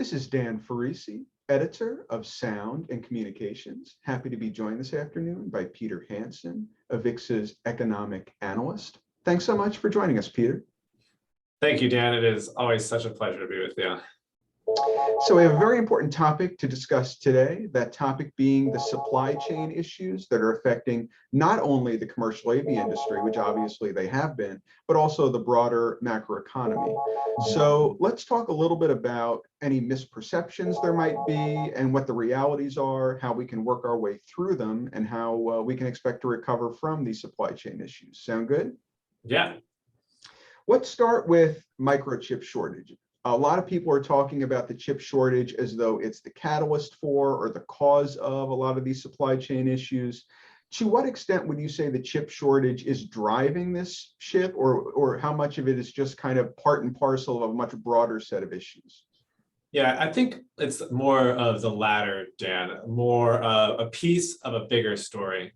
This is Dan Ferrisi, editor of Sound and Communications. Happy to be joined this afternoon by Peter Hansen, AVIXA's economic analyst. Thanks so much for joining us, Peter. Thank you, Dan. It is always such a pleasure to be with you. So we have a very important topic to discuss today, that topic being the supply chain issues that are affecting not only the commercial AV industry, which obviously they have been, but also the broader macroeconomy. So let's talk a little bit about any misperceptions there might be and what the realities are, how we can work our way through them, and how we can expect to recover from these supply chain issues. Sound good? Yeah. Let's start with microchip shortages. A lot of people are talking about the chip shortage as though it's the catalyst for or the cause of a lot of these supply chain issues. To what extent would you say the chip shortage is driving this shift, or how much of it is just kind of part and parcel of a much broader set of issues? Yeah, I think it's more of the latter, Dan, more a piece of a bigger story.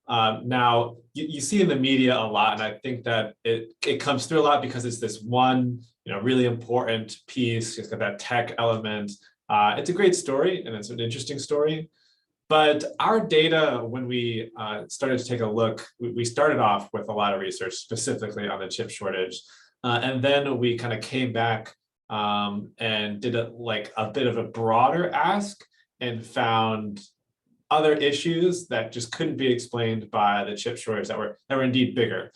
Now, you see in the media a lot, and I think that it comes through a lot because it's this one really important piece. It's got that tech element. It's a great story and it's an interesting story. But our data, when we started to take a look, we started off with a lot of research specifically on the chip shortage. And then we kind of came back and did a bit of a broader ask and found other issues that just couldn't be explained by the chip shortage that were indeed bigger.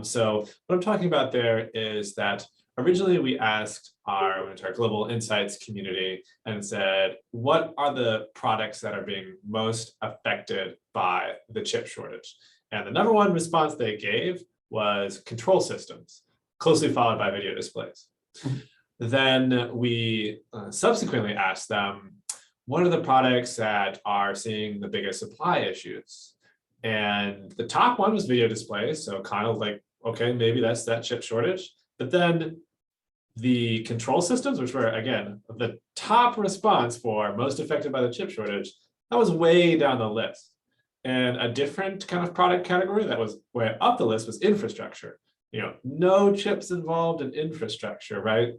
So what I'm talking about there is that originally we asked our global insights community and said, what are the products that are being most affected by the chip shortage? And the number one response they gave was control systems, closely followed by video displays. Then we subsequently asked them, what are the products that are seeing the biggest supply issues? And the top one was video displays. So kind of like, okay, maybe that's that chip shortage. But then the control systems, which were, again, the top response for most affected by the chip shortage, that was way down the list. And a different kind of product category that was way up the list was infrastructure. No chips involved in infrastructure, right?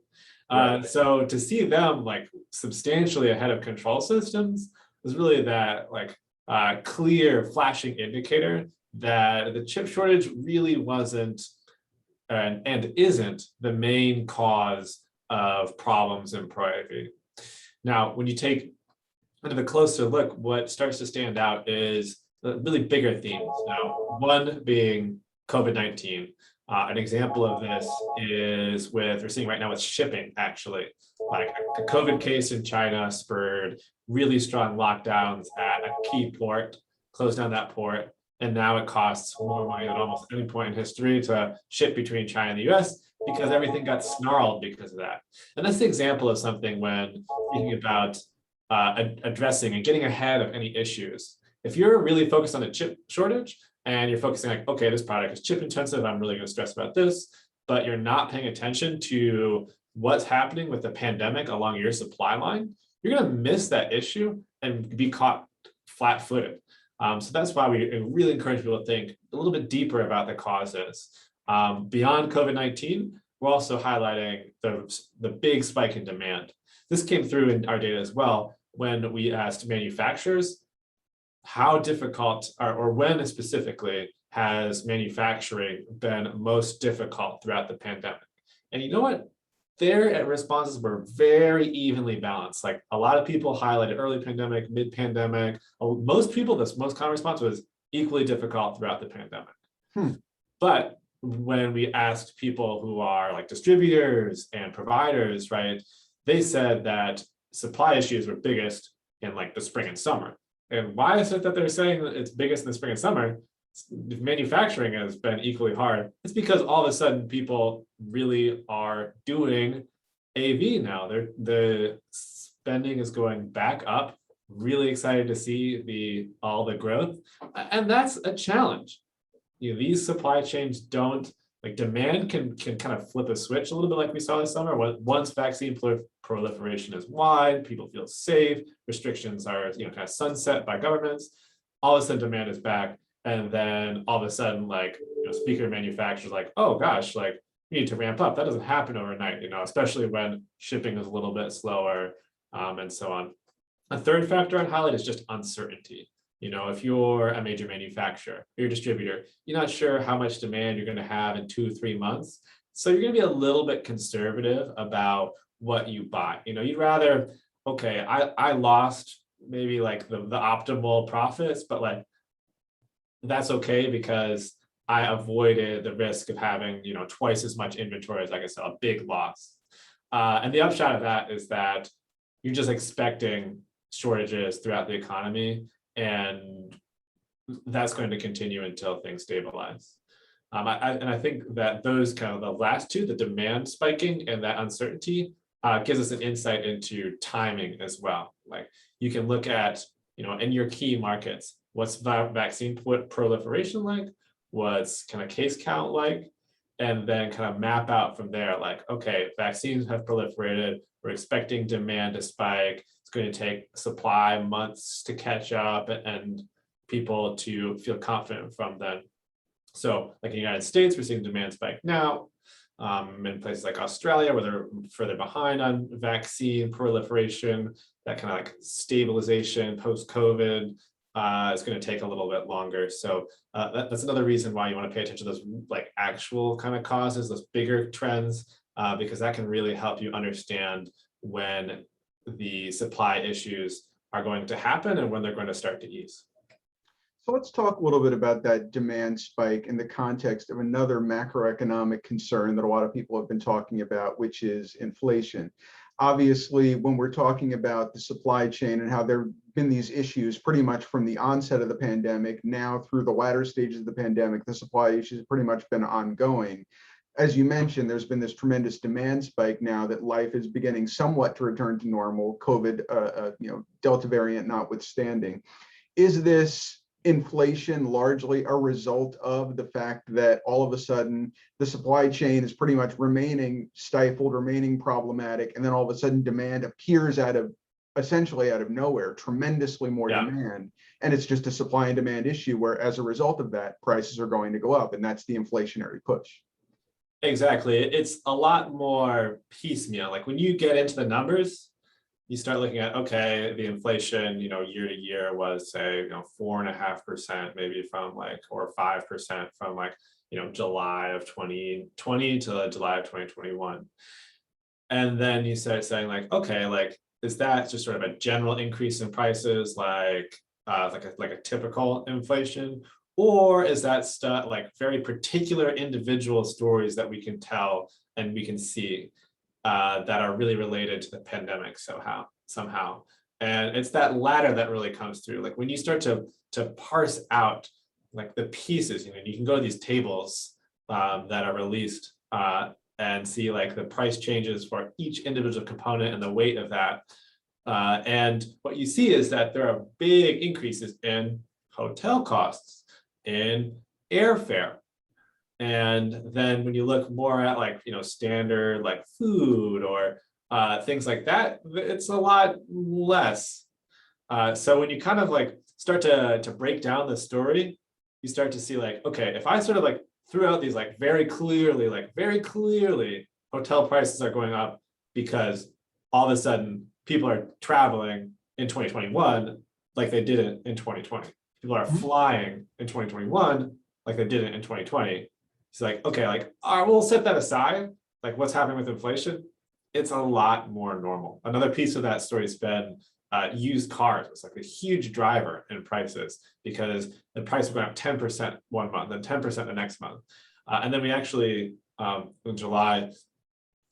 So to see them substantially ahead of control systems was really that clear flashing indicator that the chip shortage really wasn't and isn't the main cause of problems in Pro AV. Now, when you take a closer look, what starts to stand out is the really bigger themes. Now, one being COVID-19. An example of this is we're seeing right now with shipping, actually. Like a COVID case in China spurred really strong lockdowns at a key port, closed down that port, and now it costs more money than almost any point in history to ship between China and the US because everything got snarled because of that. And that's the example of something when thinking about addressing and getting ahead of any issues. If you're really focused on the chip shortage and you're focusing okay, this product is chip intensive, I'm really going to stress about this, but you're not paying attention to what's happening with the pandemic along your supply line, you're going to miss that issue and be caught flat-footed. So that's why we really encourage people to think a little bit deeper about the causes. Beyond COVID-19, we're also highlighting the big spike in demand. This came through in our data as well when we asked manufacturers how difficult or when specifically has manufacturing been most difficult throughout the pandemic. And you know what? Their responses were very evenly balanced. Like a lot of people highlighted early pandemic, mid-pandemic. Most people, this most common response was equally difficult throughout the pandemic. But when we asked people who are like distributors and providers, right, they said that supply issues were biggest in like the spring and summer. And why is it that they're saying that it's biggest in the spring and summer? Manufacturing has been equally hard. It's because all of a sudden people really are doing AV now. The spending is going back up. Really excited to see all the growth, and that's a challenge. These supply chains don't demand can kind of flip a switch a little bit like we saw this summer. Once vaccine proliferation is wide, people feel safe, restrictions are kind of sunset by governments. All of a sudden demand is back. And then all of a sudden, speaker manufacturers oh gosh, we need to ramp up. That doesn't happen overnight, especially when shipping is a little bit slower. and so on. A third factor I'd highlight is just uncertainty. If you're a major manufacturer, you're a distributor, you're not sure how much demand you're going to have in 2-3 months. So you're going to be a little bit conservative about what you buy. You'd rather, okay, I lost maybe like the optimal profits, but like that's okay because I avoided the risk of having, twice as much inventory as I could sell, a big loss. And the upshot of that is that you're just expecting shortages throughout the economy, and that's going to continue until things stabilize. I think that those kind of the last two, the demand spiking and that uncertainty, gives us an insight into timing as well. Like you can look at, in your key markets, what's vaccine proliferation like, what's kind of case count like, and then kind of map out from there, like, okay, vaccines have proliferated, we're expecting demand to spike, it's going to take supply months to catch up and people to feel confident from then. So like in the United States, we're seeing demand spike now. In places like Australia, where they're further behind on vaccine proliferation, that kind of like stabilization post-COVID is going to take a little bit longer. So that's another reason why you want to pay attention to those like actual kind of causes, those bigger trends, because that can really help you understand when the supply issues are going to happen and when they're going to start to ease. So let's talk a little bit about that demand spike in the context of another macroeconomic concern that a lot of people have been talking about, which is inflation. Obviously, when we're talking about the supply chain and how there have been these issues pretty much from the onset of the pandemic, now through the latter stages of the pandemic, the supply issues have pretty much been ongoing. As you mentioned, there's been this tremendous demand spike now that life is beginning somewhat to return to normal, COVID, Delta variant notwithstanding. Is this inflation largely a result of the fact that all of a sudden the supply chain is pretty much remaining stifled, remaining problematic, and then all of a sudden demand appears essentially out of nowhere, tremendously more demand, and it's just a supply and demand issue where as a result of that, prices are going to go up, and that's the inflationary push? Exactly. It's a lot more piecemeal. Like when you get into the numbers, you start looking at, okay, the inflation, year to year was say, 4.5% maybe from like, or 5% from like, July of 2020 to July of 2021. And then you start saying like, okay, like, is that just sort of a general increase in prices, like a typical inflation? Or is that stuff like very particular individual stories that we can tell and we can see that are really related to the pandemic somehow. And it's that latter that really comes through. Like when you start to parse out like the pieces, you can go to these tables that are released and see like the price changes for each individual component and the weight of that. And what you see is that there are big increases in hotel costs, in airfare. And then when you look more at like, standard like food or things like that, it's a lot less. So when you kind of like start to break down the story, you start to see like, okay, if I sort of like threw out these like very clearly hotel prices are going up because all of a sudden people are traveling in 2021 like they didn't in 2020. People are flying in 2021 like they didn't in 2020. It's like, okay, like, we'll set that aside. Like what's happening with inflation, it's a lot more normal. Another piece of that story has been used cars. It's like a huge driver in prices because the price was going up 10% one month, then 10% the next month. And then we actually, in July,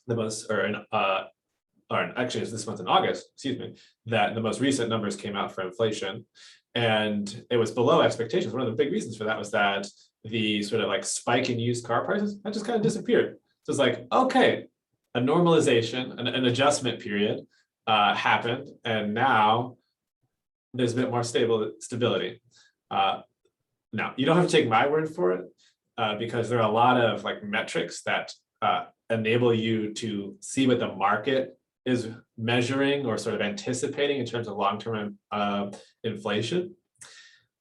actually it's this month in August, excuse me, that the most recent numbers came out for inflation. And it was below expectations. One of the big reasons for that was that the sort of like spike in used car prices, that just kind of disappeared. So it's like, okay, a normalization, an adjustment period happened, and now there's a bit more stability. Now, you don't have to take my word for it because there are a lot of like metrics that enable you to see what the market is measuring or sort of anticipating in terms of long-term inflation.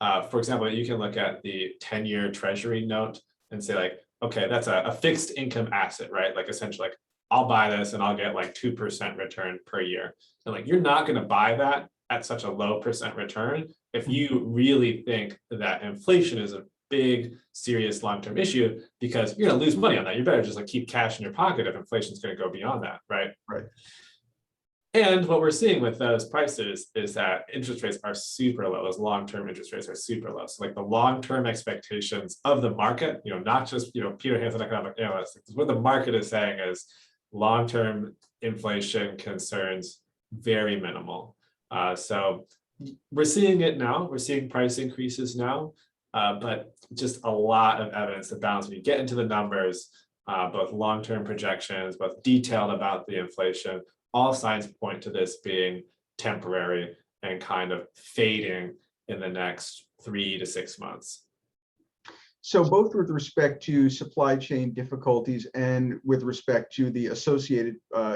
For example, you can look at the 10-year treasury note and say like, okay, that's a fixed income asset, right? Like essentially like I'll buy this and I'll get like 2% return per year. And like, you're not going to buy that at such a low percent return if you really think that inflation is a big, serious long-term issue, because you're going to lose money on that. You better just like keep cash in your pocket if inflation is going to go beyond that, right? Right. And what we're seeing with those prices is that interest rates are super low. Those long-term interest rates are super low. So like the long-term expectations of the market, not just, Peter Hansen, economic analyst, what the market is saying is long-term inflation concerns very minimal. So we're seeing it now. We're seeing price increases now, but just a lot of evidence to balance. When you get into the numbers, both long-term projections, both detailed about the inflation, all signs point to this being temporary and kind of fading in the next 3 to 6 months. So both with respect to supply chain difficulties and with respect to the associated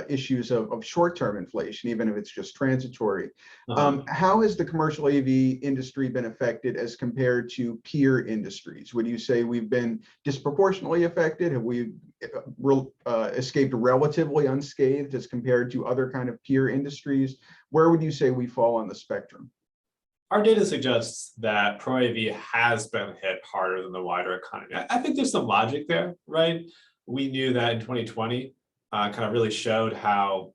issues of short-term inflation, even if it's just transitory, how has the commercial AV industry been affected as compared to peer industries? Would you say we've been disproportionately affected? Have we escaped relatively unscathed as compared to other kind of peer industries? Where would you say we fall on the spectrum? Our data suggests that Pro AV has been hit harder than the wider economy. I think there's some logic there, right? We knew that in 2020 kind of really showed how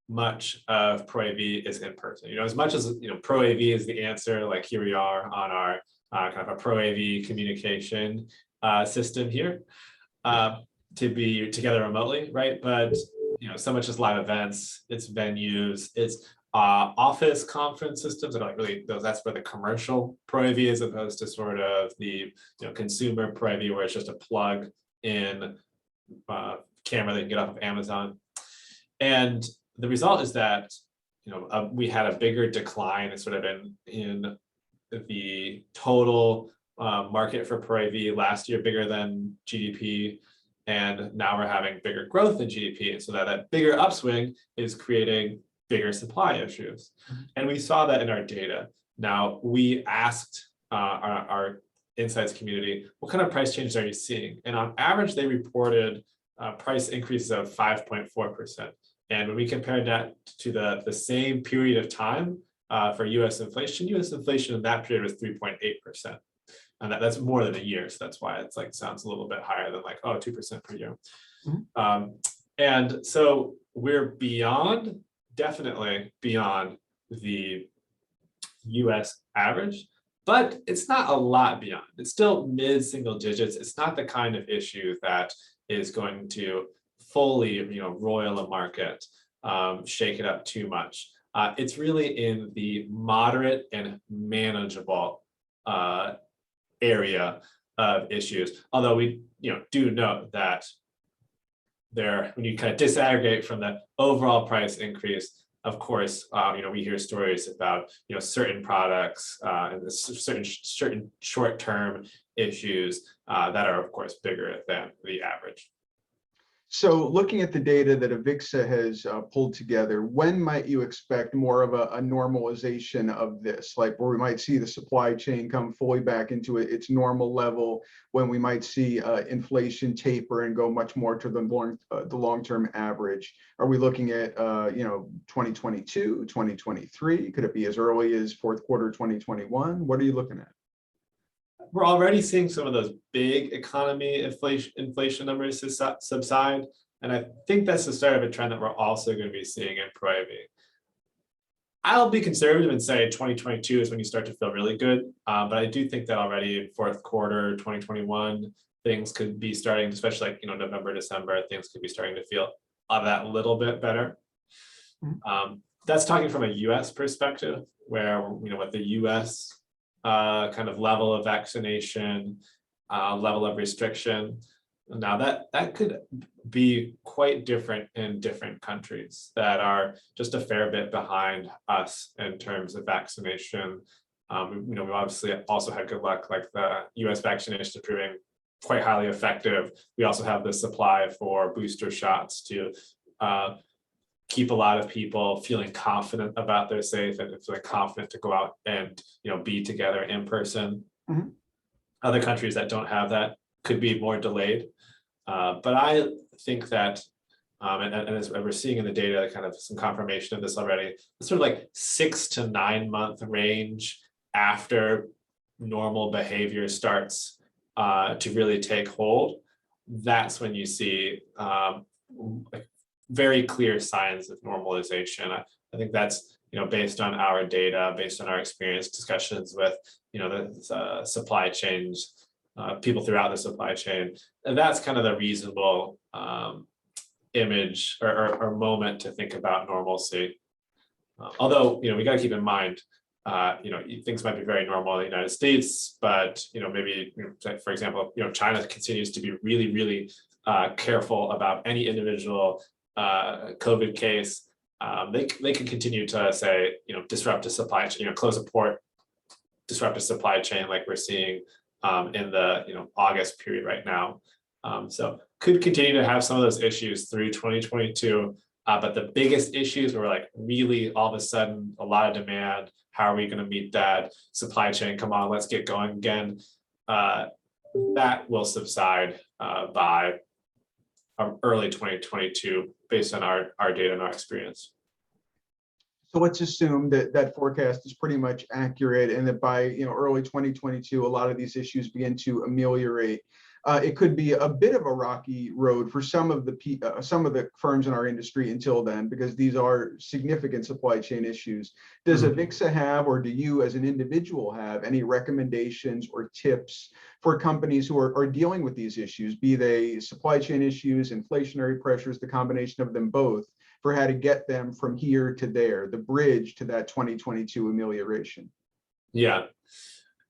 much of Pro AV is in person. As much as Pro AV is the answer, like here we are on our kind of a Pro AV communication system here to be together remotely, right? But so much is live events, it's venues, it's office conference systems that are like really that's where the commercial Pro AV is, opposed to sort of the consumer Pro AV where it's just a plug in camera that you can get off of Amazon. And the result is that we had a bigger decline sort of in the total market for Pro AV last year, bigger than GDP. And now we're having bigger growth in GDP. And so that bigger upswing is creating bigger supply issues. And we saw that in our data. Now, we asked our insights community, what kind of price changes are you seeing? And on average, they reported price increases of 5.4%. And when we compared that to the same period of time for US inflation in that period was 3.8%. And that's more than a year. So that's why it's like sounds a little bit higher than like, 2% per year. And so we're definitely beyond the US average, but it's not a lot beyond. It's still mid-single digits. It's not the kind of issue that is going to fully, roil a market, shake it up too much. It's really in the moderate and manageable area of issues. Although we, do note that when you kind of disaggregate from the overall price increase, of course, we hear stories about certain products and certain short-term issues that are, of course, bigger than the average. So looking at the data that AVIXA has pulled together, when might you expect more of a normalization of this, like where we might see the supply chain come fully back into its normal level, when we might see inflation taper and go much more to the long-term average? Are we looking at 2022, 2023? Could it be as early as fourth quarter 2021? What are you looking at? We're already seeing some of those big economy inflation numbers subside. And I think that's the start of a trend that we're also going to be seeing in Pro AV. I'll be conservative and say 2022 is when you start to feel really good. But I do think that already in fourth quarter 2021, things could be starting, especially like, November, December, things could be starting to feel that little bit better. That's talking from a US perspective, where, with the US kind of level of vaccination, level of restriction. Now that could be quite different in different countries that are just a fair bit behind us in terms of vaccination. We obviously also had good luck, like the US vaccination proving quite highly effective. We also have the supply for booster shots to keep a lot of people feeling confident about their safe and feeling confident to go out and be together in person. Other countries that don't have that could be more delayed. But I think that And as we're seeing in the data, kind of some confirmation of this already, it's sort of like 6 to 9 month range after normal behavior starts to really take hold. That's when you see like very clear signs of normalization. I think that's, based on our data, based on our experience, discussions with, the supply chains, people throughout the supply chain, and that's kind of the reasonable image or moment to think about normalcy. Although, we got to keep in mind, things might be very normal in the United States, but, maybe, for example, China continues to be really, really careful about any individual COVID case. They can continue to say, disrupt a supply chain, close a port, disrupt a supply chain like we're seeing in the August period right now. So could continue to have some of those issues through 2022. But the biggest issues were like really all of a sudden a lot of demand. How are we going to meet that supply chain? Come on, let's get going again. That will subside by early 2022 based on our data and our experience. So let's assume that that forecast is pretty much accurate and that by early 2022, a lot of these issues begin to ameliorate. It could be a bit of a rocky road for some of the firms in our industry until then, because these are significant supply chain issues. Does AVIXA have, or do you as an individual have, any recommendations or tips for companies who are dealing with these issues, be they supply chain issues, inflationary pressures, the combination of them both, for how to get them from here to there, the bridge to that 2022 amelioration? Yeah.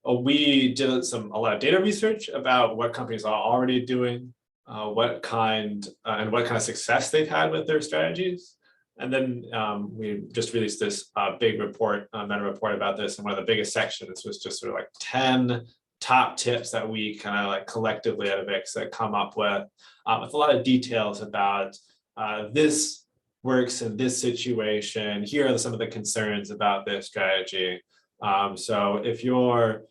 We did a lot of data research about what companies are already doing, what kind of success they've had with their strategies. And then we just released this big report, meta report about this. And one of the biggest sections was just sort of like 10 top tips that we kind of like collectively at AVIXA come up with a lot of details about this works in this situation. Here are some of the concerns about this strategy. So if you're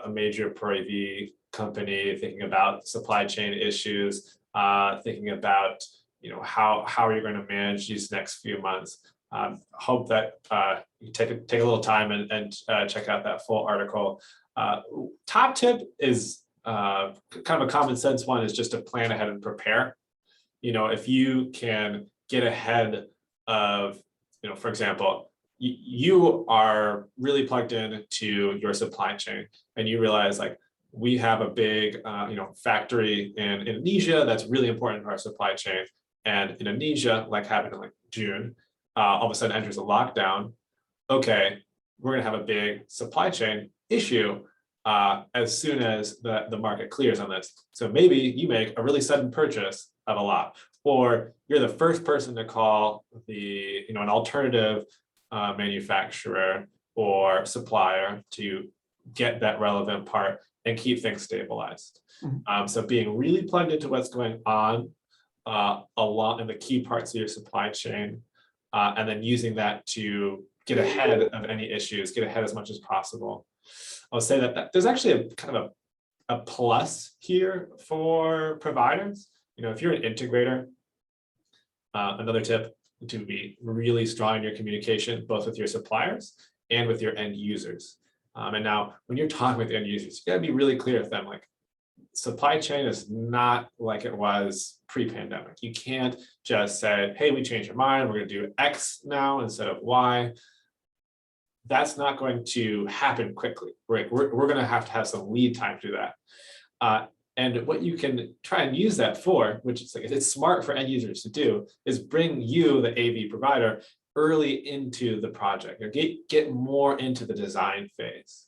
a major Pro AV company thinking about supply chain issues, thinking about how are you going to manage these next few months, hope that you take a little time and check out that full article. Top tip is kind of a common sense one, is just to plan ahead and prepare. If you can get ahead of, for example, you are really plugged in to your supply chain and you realize like we have a big factory in Indonesia that's really important to our supply chain, and Indonesia, like happened in like June, all of a sudden enters a lockdown. Okay, we're gonna have a big supply chain issue as soon as the market clears on this. So maybe you make a really sudden purchase of a lot, or you're the first person to call an alternative manufacturer or supplier to get that relevant part and keep things stabilized. So being really plugged into what's going on along in the key parts of your supply chain, and then using that to get ahead of any issues, get ahead as much as possible. I'll say that there's actually a kind of a plus here for providers. If you're an integrator, another tip to be really strong in your communication, both with your suppliers and with your end users. And now when you're talking with end users, you gotta be really clear with them, like supply chain is not like it was pre-pandemic. You can't just say, hey, we changed our mind, we're gonna do X now instead of Y. That's not going to happen quickly. We're gonna have to have some lead time to do that. And what you can try and use that for, which is like it's smart for end users to do, is bring you, the AV provider, early into the project, or get more into the design phase.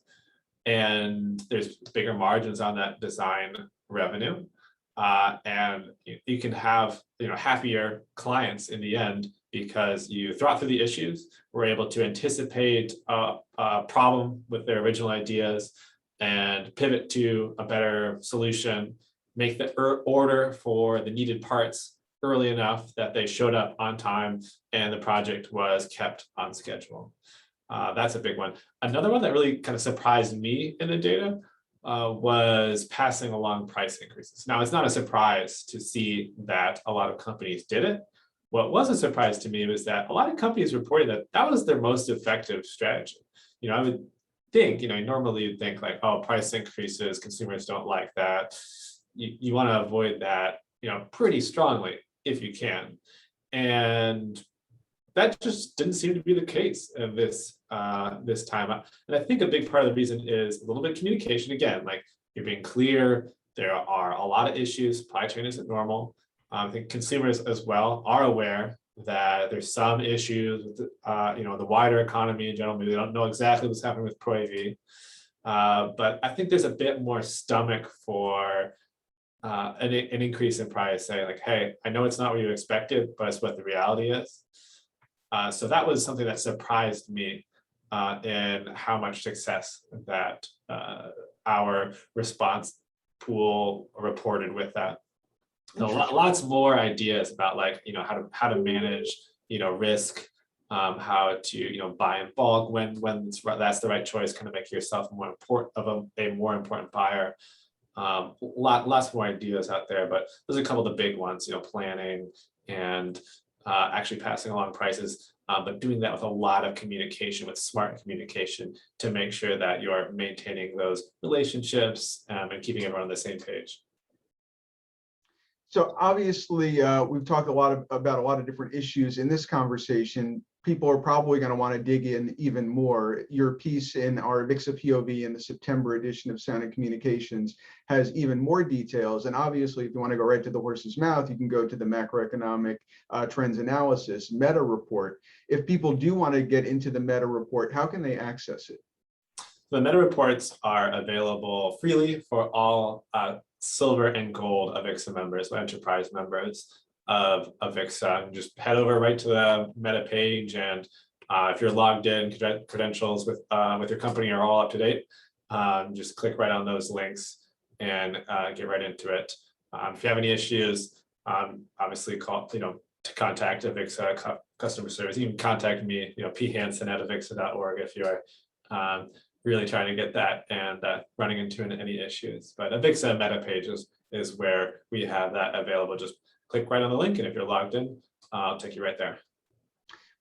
And there's bigger margins on that design revenue, and you can have happier clients in the end because you thought through the issues, were able to anticipate a problem with their original ideas and pivot to a better solution, make the order for the needed parts early enough that they showed up on time and the project was kept on schedule. That's a big one. Another one that really kind of surprised me in the data was passing along price increases. Now, it's not a surprise to see that a lot of companies did it. What was a surprise to me was that a lot of companies reported that that was their most effective strategy. I would think, normally you'd think like, oh, price increases, consumers don't like that. You want to avoid that, pretty strongly if you can. And that just didn't seem to be the case in this time. And I think a big part of the reason is a little bit of communication. Again, like you're being clear. There are a lot of issues. Supply chain isn't normal. I think consumers as well are aware that there's some issues with the wider economy in general. Maybe they don't know exactly what's happening with Pro AV. But I think there's a bit more stomach for an increase in price, saying like, hey, I know it's not what you expected, but it's what the reality is. So that was something that surprised me in how much success that our response pool reported with that. Lots more ideas about like, how to manage, risk, how to, buy in bulk when that's the right choice, kind of make yourself more important a more important buyer. Lots more ideas out there, but those are a couple of the big ones, planning and actually passing along prices, but doing that with a lot of communication, with smart communication, to make sure that you're maintaining those relationships and keeping everyone on the same page. So obviously, we've talked about a lot of different issues in this conversation. People are probably going to want to dig in even more. Your piece in our AVIXA POV in the September edition of Sound and Communications has even more details. And obviously, if you want to go right to the horse's mouth, you can go to the macroeconomic trends analysis meta report. If people do want to get into the meta report, how can they access it? The meta reports are available freely for all silver and gold AVIXA members, enterprise members of AVIXA. Just head over right to the meta page, and if you're logged in, credentials with your company are all up to date. Just click right on those links and get right into it. If you have any issues, obviously call to contact AVIXA customer service. You can contact me, p.hansen@avixa.org if you're really trying to get that and running into any issues. But AVIXA meta page is where we have that available. Just click right on the link, and if you're logged in, I'll take you right there.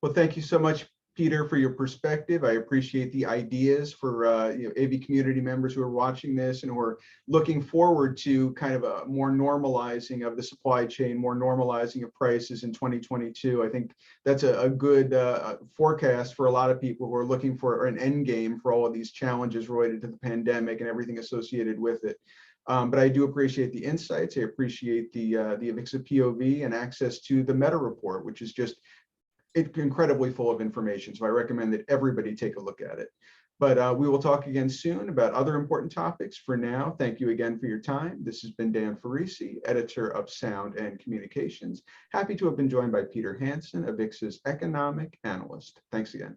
Well, thank you so much, Peter, for your perspective. I appreciate the ideas for AV community members who are watching this and who are looking forward to kind of a more normalizing of the supply chain, more normalizing of prices in 2022. I think that's a good forecast for a lot of people who are looking for an end game for all of these challenges related to the pandemic and everything associated with it. But I do appreciate the insights. I appreciate the AVIXA POV and access to the meta report, which is just incredibly full of information. So I recommend that everybody take a look at it. But we will talk again soon about other important topics. For now, thank you again for your time. This has been Dan Ferrisi, editor of Sound and Communications. Happy to have been joined by Peter Hansen, AVIXA's economic analyst. Thanks again.